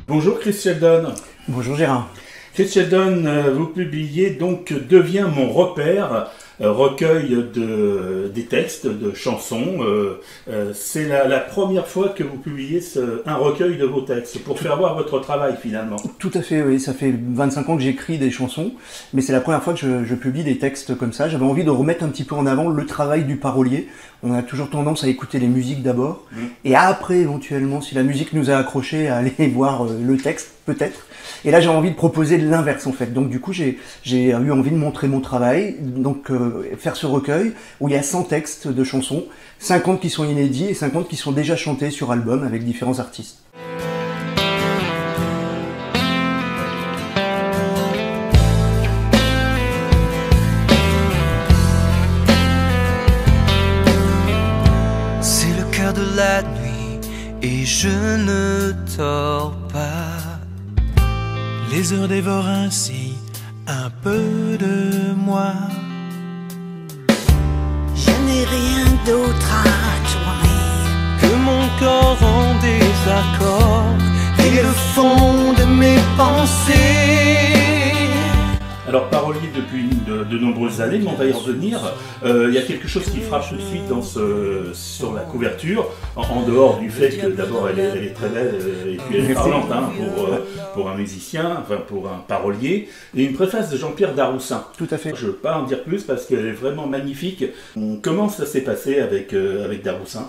Bonjour Chris Sheldon. Bonjour Gérard. Chris Sheldon, vous publiez donc Deviens mon repère, recueil des textes, de chansons. C'est la première fois que vous publiez un recueil de vos textes, pour faire voir votre travail finalement. Tout à fait, oui. Ça fait 25 ans que j'écris des chansons, mais c'est la première fois que je publie des textes comme ça. J'avais envie de remettre un petit peu en avant le travail du parolier. On a toujours tendance à écouter les musiques d'abord, et après éventuellement, si la musique nous a accrochés, à aller voir le texte, peut-être. Et là j'ai envie de proposer l'inverse en fait. Donc du coup j'ai eu envie de montrer mon travail, donc faire ce recueil où il y a 100 textes de chansons, 50 qui sont inédits et 50 qui sont déjà chantés sur album avec différents artistes. C'est le cœur de la nuit et je ne dors pas. Les heures dévorent ainsi un peu de moi. Je n'ai rien d'autre à tourner Que mon corps en désaccord et le fond de mes pensées. Alors parolier depuis de nombreuses années, mais on va y revenir. Il y a quelque chose qui frappe tout de suite sur la couverture, en dehors du fait que d'abord elle est très belle et puis elle est parlante pour un musicien, enfin pour un parolier, et une préface de Jean-Pierre Daroussin. Tout à fait. Je ne veux pas en dire plus parce qu'elle est vraiment magnifique. Comment ça s'est passé avec Daroussin ?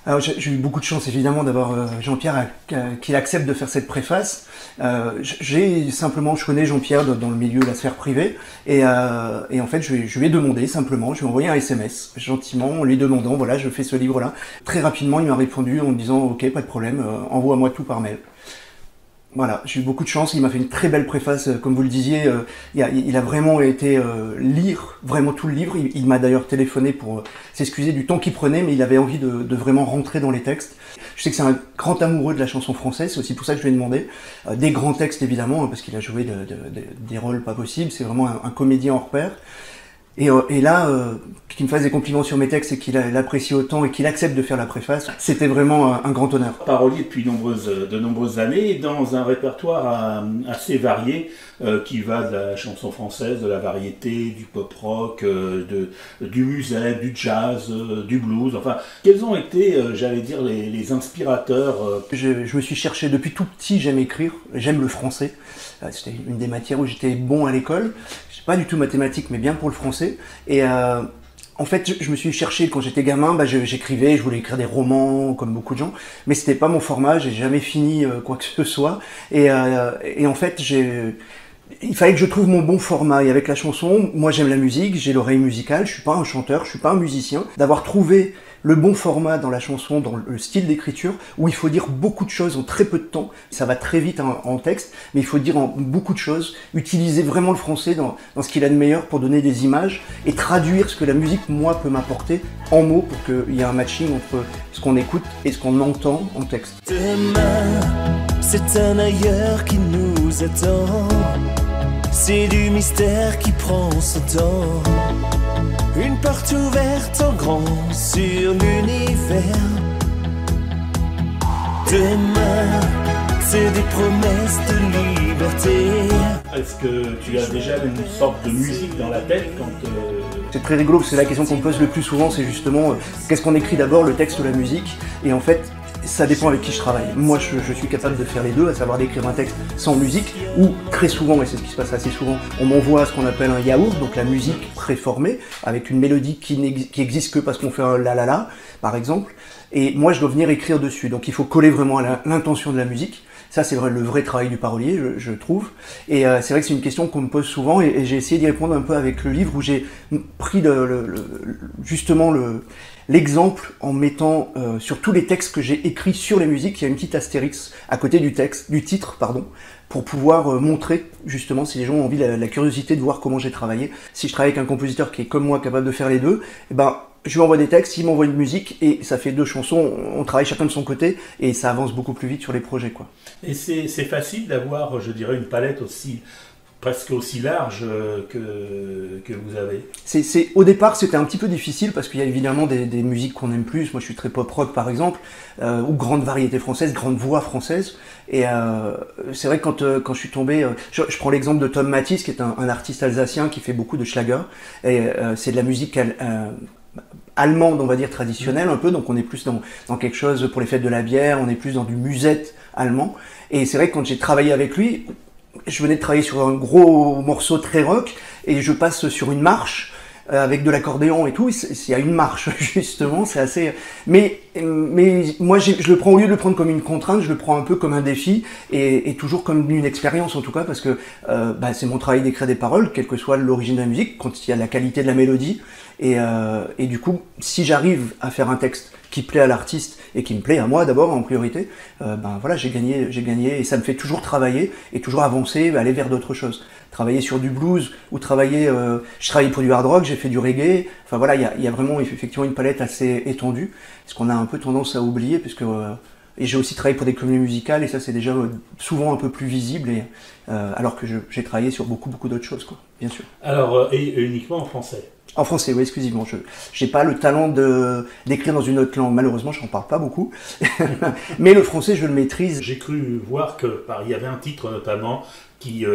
Alors j'ai eu beaucoup de chance évidemment d'avoir Jean-Pierre qui accepte de faire cette préface. Je connais Jean-Pierre dans le milieu de la sphère privée et en fait je lui ai demandé simplement, je lui ai envoyé un SMS gentiment en lui demandant voilà je fais ce livre-là. Très rapidement il m'a répondu en me disant ok pas de problème, envoie-moi tout par mail. Voilà, j'ai eu beaucoup de chance, il m'a fait une très belle préface, comme vous le disiez, il a vraiment été lire vraiment tout le livre, il m'a d'ailleurs téléphoné pour s'excuser du temps qu'il prenait, mais il avait envie de vraiment rentrer dans les textes. Je sais que c'est un grand amoureux de la chanson française, c'est aussi pour ça que je lui ai demandé. Des grands textes évidemment, parce qu'il a joué des rôles pas possibles, c'est vraiment un comédien hors pair. Et là, qu'il me fasse des compliments sur mes textes et qu'il l'apprécie autant et qu'il accepte de faire la préface, c'était vraiment un grand honneur. Parolier depuis de nombreuses années, dans un répertoire assez varié, qui va de la chanson française, de la variété, du pop-rock, du musette, du jazz, du blues, enfin, quels ont été, j'allais dire, les inspirateurs Je me suis cherché, depuis tout petit, j'aime écrire, j'aime le français. C'était une des matières où j'étais bon à l'école. Pas du tout mathématiques, mais bien pour le français. Et en fait, je me suis cherché quand j'étais gamin. J'écrivais, je voulais écrire des romans, comme beaucoup de gens, mais c'était pas mon format. J'ai jamais fini quoi que ce soit. Et en fait, il fallait que je trouve mon bon format. Et avec la chanson, moi j'aime la musique, j'ai l'oreille musicale. Je suis pas un chanteur, je suis pas un musicien. D'avoir trouvé le bon format dans la chanson, dans le style d'écriture, où il faut dire beaucoup de choses en très peu de temps. Ça va très vite en texte, mais il faut dire beaucoup de choses, utiliser vraiment le français dans ce qu'il a de meilleur pour donner des images et traduire ce que la musique, moi, peut m'apporter en mots pour qu'il y ait un matching entre ce qu'on écoute et ce qu'on entend en texte. Demain, c'est un ailleurs qui nous attend. C'est du mystère qui prend son temps. Une porte ouverte en grand sur l'univers. Demain, c'est des promesses de liberté. Est-ce que tu as déjà une sorte de musique dans la tête quand... C'est très rigolo, c'est la question qu'on me pose le plus souvent, c'est justement qu'est-ce qu'on écrit d'abord, le texte ou la musique? Et en fait, ça dépend avec qui je travaille. Moi, je suis capable de faire les deux, à savoir d'écrire un texte sans musique, ou très souvent, et c'est ce qui se passe assez souvent, on m'envoie ce qu'on appelle un yaourt, donc la musique préformée, avec une mélodie qui existe que parce qu'on fait un la la la, par exemple. Et moi, je dois venir écrire dessus, donc il faut coller vraiment à l'intention de la musique. Ça, c'est le vrai travail du parolier, je trouve. Et c'est vrai que c'est une question qu'on me pose souvent, et j'ai essayé d'y répondre un peu avec le livre, où j'ai pris justement l'exemple en mettant sur tous les textes que j'ai écrits sur les musiques, il y a une petite astérix à côté du titre, pour pouvoir montrer justement si les gens ont envie, la curiosité de voir comment j'ai travaillé. Si je travaille avec un compositeur qui est comme moi capable de faire les deux, eh ben, je lui envoie des textes, il m'envoie une musique et ça fait deux chansons, on travaille chacun de son côté et ça avance beaucoup plus vite sur les projets, quoi. Et c'est facile d'avoir, je dirais, une palette aussi presque aussi large que vous avez. Au départ, c'était un petit peu difficile parce qu'il y a évidemment des musiques qu'on aime plus. Moi, je suis très pop-rock, par exemple, ou grande variété française, grande voix française. Et c'est vrai que quand je suis tombé... je prends l'exemple de Tom Matisse, qui est un artiste alsacien qui fait beaucoup de schlager. Et c'est de la musique allemande, on va dire, traditionnelle un peu. Donc on est plus dans quelque chose pour les fêtes de la bière, on est plus dans du musette allemand. Et c'est vrai que quand j'ai travaillé avec lui... Je venais de travailler sur un gros morceau très rock et je passe sur une marche avec de l'accordéon et tout. Il y a une marche justement, c'est assez. Mais moi, je le prends, au lieu de le prendre comme une contrainte, je le prends un peu comme un défi et toujours comme une expérience en tout cas, parce que c'est mon travail d'écrire des paroles, quelle que soit l'origine de la musique, quand il y a la qualité de la mélodie. Et du coup, si j'arrive à faire un texte qui plaît à l'artiste et qui me plaît à moi d'abord en priorité, voilà, j'ai gagné et ça me fait toujours travailler et toujours avancer, aller vers d'autres choses. Travailler sur du blues ou travailler, je travaille pour du hard rock, j'ai fait du reggae. Enfin voilà, il y a vraiment effectivement une palette assez étendue, ce qu'on a un peu tendance à oublier puisque et j'ai aussi travaillé pour des communautés musicales et ça c'est déjà souvent un peu plus visible alors que j'ai travaillé sur beaucoup d'autres choses quoi, bien sûr. Alors et uniquement en français. En français, oui, exclusivement. Je n'ai pas le talent d'écrire dans une autre langue. Malheureusement, je n'en parle pas beaucoup. Mais le français, je le maîtrise. J'ai cru voir qu'il y avait un titre notamment qui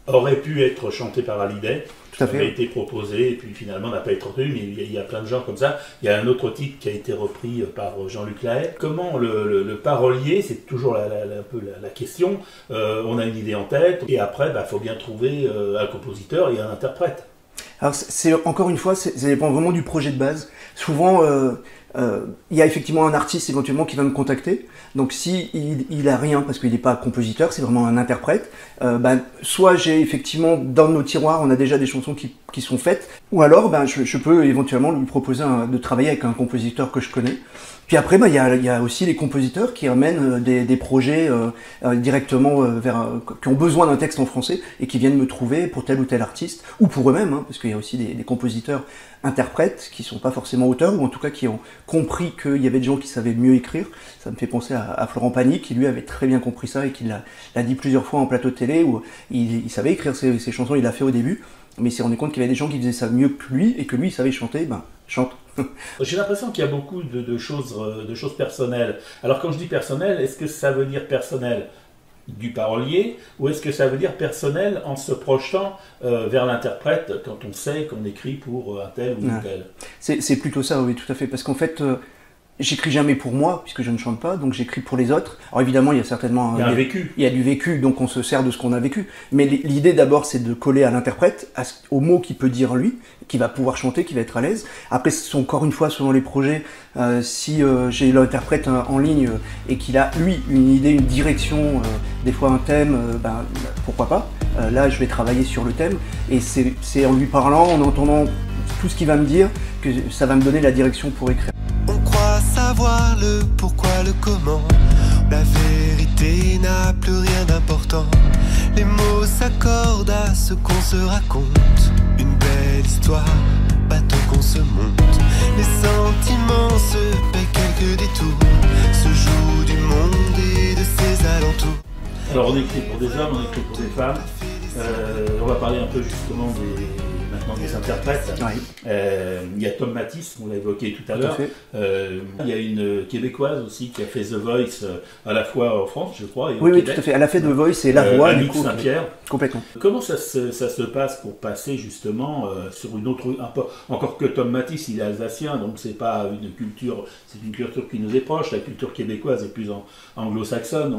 aurait pu être chanté par Hallyday. Tout à fait. Avait été proposé et puis finalement n'a pas été retenu. Mais il y a plein de gens comme ça. Il y a un autre titre qui a été repris par Jean-Luc Lahaye. Comment le parolier, c'est toujours un peu la question. On a une idée en tête et après, faut bien trouver un compositeur et un interprète. Alors c'est encore une fois, ça dépend vraiment du projet de base. Souvent, il y a effectivement un artiste éventuellement qui va me contacter. Donc si il a rien parce qu'il n'est pas compositeur, c'est vraiment un interprète. Soit j'ai effectivement dans nos tiroirs, on a déjà des chansons qui sont faites, ou alors je peux éventuellement lui proposer de travailler avec un compositeur que je connais. Puis après, il y a aussi les compositeurs qui amènent des projets directement qui ont besoin d'un texte en français et qui viennent me trouver pour tel ou tel artiste, ou pour eux-mêmes, parce qu'il y a aussi des compositeurs interprètes qui sont pas forcément auteurs, ou en tout cas qui ont compris qu'il y avait des gens qui savaient mieux écrire. Ça me fait penser à Florent Pagny, qui lui avait très bien compris ça et qui l'a dit plusieurs fois en plateau de télé, où il savait écrire ses chansons, il l'a fait au début, mais il s'est rendu compte qu'il y avait des gens qui faisaient ça mieux que lui, et que lui, il savait chanter, chante. J'ai l'impression qu'il y a beaucoup de choses personnelles. Alors quand je dis personnel, est-ce que ça veut dire personnel du parolier ou est-ce que ça veut dire personnel en se projetant vers l'interprète quand on sait qu'on écrit pour un tel ou une telle? C'est plutôt ça, oui, tout à fait. Parce qu'en fait, j'écris jamais pour moi, puisque je ne chante pas, donc j'écris pour les autres. Alors évidemment, il y a certainement... Il y a un vécu. Il y a du vécu, donc on se sert de ce qu'on a vécu. Mais l'idée d'abord, c'est de coller à l'interprète, aux mots qu'il peut dire lui, qui va pouvoir chanter, qui va être à l'aise. Après, encore une fois, selon les projets, si j'ai l'interprète en ligne et qu'il a, lui, une idée, une direction, des fois un thème, pourquoi pas. Là, je vais travailler sur le thème. Et c'est en lui parlant, en entendant tout ce qu'il va me dire, que ça va me donner la direction pour écrire. On croit savoir le pourquoi, le comment. La vérité n'a plus rien d'important. Les mots s'accordent à ce qu'on se raconte. Une belle histoire, bateau qu'on se monte. Les sentiments se paient quelques détours. Se joue du monde et de ses alentours. Alors on écrit pour des hommes, on écrit pour des femmes. On va parler un peu justement maintenant des interprètes. Oui. Il y a Tom Matisse, on l'a évoqué tout à l'heure. Il y a une Québécoise aussi qui a fait The Voice à la fois en France, je crois, et au oui, Québec. Tout à fait. Elle a fait The Voice et La Voix, Annick Saint-Pierre. Complètement. Comment ça se passe pour passer justement sur une autre... Encore que Tom Matisse, il est alsacien, donc c'est pas une culture, c'est une culture qui nous est proche. La culture québécoise est plus anglo-saxonne,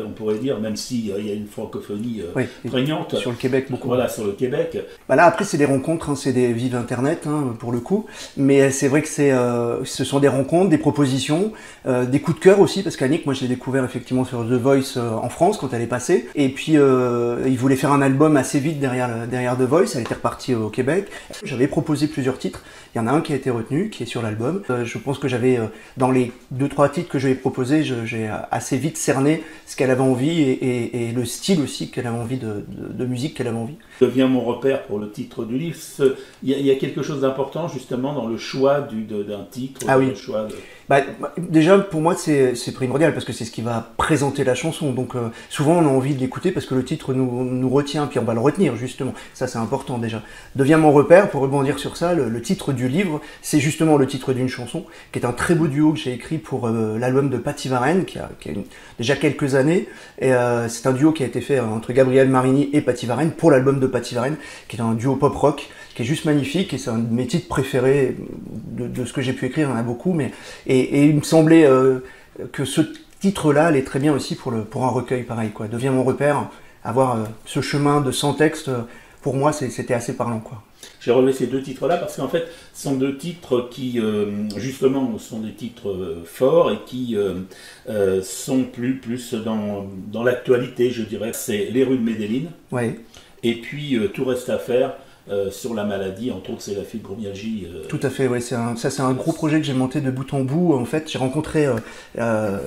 on pourrait dire, même s'il y a une francophonie prégnante. Sur le Québec, beaucoup. Voilà, sur le Québec. Là, après, c'est des rencontres, c'est des vives Internet, pour le coup. Mais c'est vrai que ce sont des rencontres, des propositions, des coups de cœur aussi, parce qu'Annick, moi, je l'ai découvert effectivement sur The Voice en France, quand elle est passée. Et puis, il voulait faire un album assez vite derrière The Voice. Elle était repartie au Québec. J'avais proposé plusieurs titres. Il y en a un qui a été retenu, qui est sur l'album. Je pense que j'avais, dans les 2-3 titres que je lui ai proposés, j'ai assez vite cerné ce qu'elle avait envie et le style aussi qu'elle avait envie de musique qu'elle avait envie. Devient mon repère pour le titre du livre. Il y a quelque chose d'important justement dans le choix d'un titre. Ah oui. Le choix Déjà, pour moi, c'est primordial parce que c'est ce qui va présenter la chanson. Donc, souvent, on a envie de l'écouter parce que le titre nous retient, puis on va le retenir, justement. Ça, c'est important, déjà. Deviens mon repère, pour rebondir sur ça, le titre du livre, c'est justement le titre d'une chanson, qui est un très beau duo que j'ai écrit pour l'album de Paty Varenne, qui a déjà quelques années. Et c'est un duo qui a été fait entre Gabriel Marini et Paty Varenne pour l'album de Paty Varenne, qui est un duo pop-rock, qui est juste magnifique, et c'est un de mes titres préférés de ce que j'ai pu écrire, il y en a beaucoup, et il me semblait que ce titre-là allait très bien aussi pour un recueil pareil, quoi. Deviens mon repère, avoir ce chemin de sans texte, pour moi c'était assez parlant, quoi. J'ai relevé ces deux titres-là parce qu'en fait, ce sont deux titres qui, justement, sont des titres forts et qui sont plus dans l'actualité, je dirais. C'est Les rues de Medellín, Ouais. et puis Tout reste à faire. Sur la maladie, entre autres, c'est la fibromyalgie. Tout à fait, ouais, c'est un gros projet que j'ai monté de bout en bout. En fait, j'ai rencontré la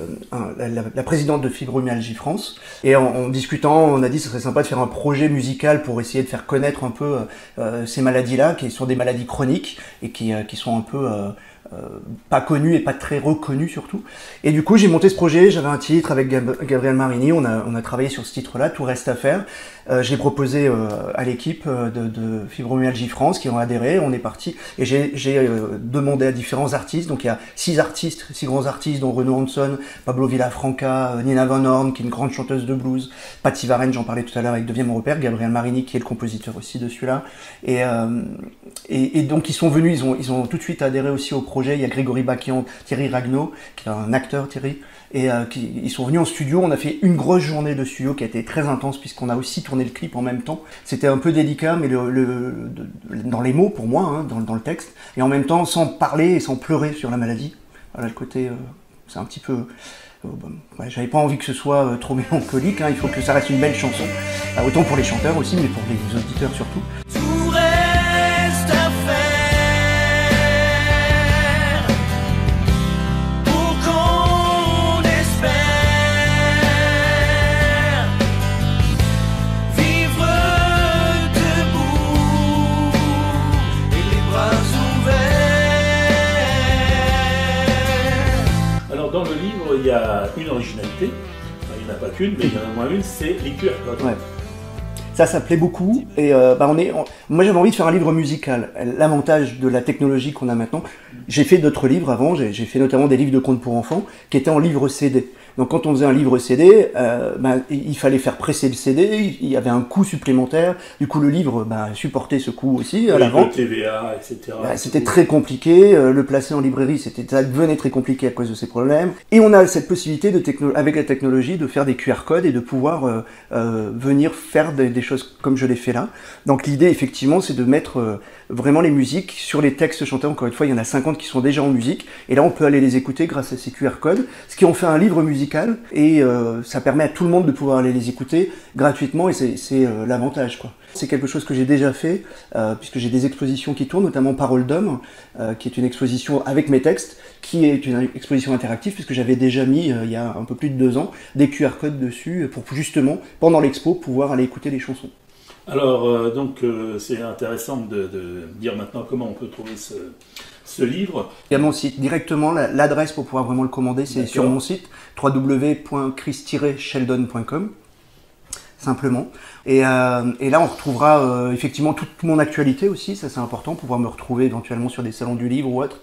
présidente de Fibromyalgie France, et en discutant, on a dit que ce serait sympa de faire un projet musical pour essayer de faire connaître un peu ces maladies-là, qui sont des maladies chroniques et qui sont un peu pas connues et pas très reconnues surtout. Et du coup, j'ai monté ce projet, j'avais un titre avec Gabriel Marini, on a travaillé sur ce titre-là, Tout reste à faire. Je l'ai proposé à l'équipe de Fibromyalgie France qui ont adhéré, on est parti, et j'ai demandé à différents artistes, donc il y a 6 grands artistes, dont Renaud Hanson, Pablo Villafranca, Nina Van Horn, qui est une grande chanteuse de blues, Paty Varenne, j'en parlais tout à l'heure avec Deviens mon repère, Gabriel Marini, qui est le compositeur aussi de celui-là, et donc ils sont venus, ils ont tout de suite adhéré aussi au projet. Il y a Grégory Bakian, Thierry Ragnaud, qui est un acteur, Thierry, et ils sont venus en studio. On a fait une grosse journée de studio qui a été très intense, puisqu'on a aussi tourné le clip en même temps. C'était un peu délicat, mais dans les mots pour moi, hein, dans le texte, et en même temps sans parler et sans pleurer sur la maladie. Voilà le côté, c'est un petit peu... ouais, j'avais pas envie que ce soit trop mélancolique, hein, il faut que ça reste une belle chanson, autant pour les chanteurs aussi, mais pour les auditeurs surtout. Tout reste à faire pour qu'on espère vivre debout et les bras ouverts. Alors, dans le livre, il y a une originalité. Enfin, il n'y en a pas qu'une, mais il y en a au moins une, c'est les QR codes. Ouais. Ça plaît beaucoup, et moi j'avais envie de faire un livre musical. L'avantage de la technologie qu'on a maintenant, j'ai fait d'autres livres avant, j'ai fait notamment des livres de contes pour enfants qui étaient en livre CD. Donc quand on faisait un livre CD, il fallait faire presser le CD, il y avait un coût supplémentaire, du coup le livre supportait ce coût aussi à la vente. TVA, etc. C'était très compliqué, le placer en librairie, ça devenait très compliqué à cause de ces problèmes. Et on a cette possibilité avec la technologie de faire des QR codes et de pouvoir venir faire des choses comme je l'ai fait là. Donc l'idée effectivement c'est de mettre vraiment les musiques sur les textes chantés. Encore une fois, il y en a 50 qui sont déjà en musique, et là on peut aller les écouter grâce à ces QR codes, ce qui en fait un livre musical, et ça permet à tout le monde de pouvoir aller les écouter gratuitement, et c'est l'avantage, quoi. C'est quelque chose que j'ai déjà fait, puisque j'ai des expositions qui tournent, notamment Parole d'homme, qui est une exposition avec mes textes, qui est une exposition interactive, puisque j'avais déjà mis, il y a un peu plus de 2 ans, des QR codes dessus, pour justement, pendant l'expo, pouvoir aller écouter les chansons. Alors, c'est intéressant de dire maintenant comment on peut trouver ce livre. Il y a mon site, directement, l'adresse pour pouvoir vraiment le commander, c'est sur mon site, www.chris-sheldon.com. Simplement. Et là, on retrouvera effectivement toute mon actualité aussi, ça c'est important, pouvoir me retrouver éventuellement sur des salons du livre ou autre.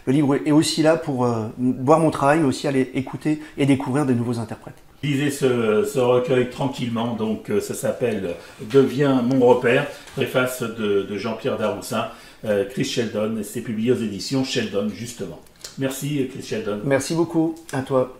Le livre est aussi là pour voir mon travail, mais aussi aller écouter et découvrir de nouveaux interprètes. Lisez ce recueil tranquillement, donc ça s'appelle Deviens mon repère, préface de Jean-Pierre Daroussin, Chris Sheldon, et c'est publié aux éditions Sheldon justement. Merci Chris Sheldon. Merci beaucoup, à toi.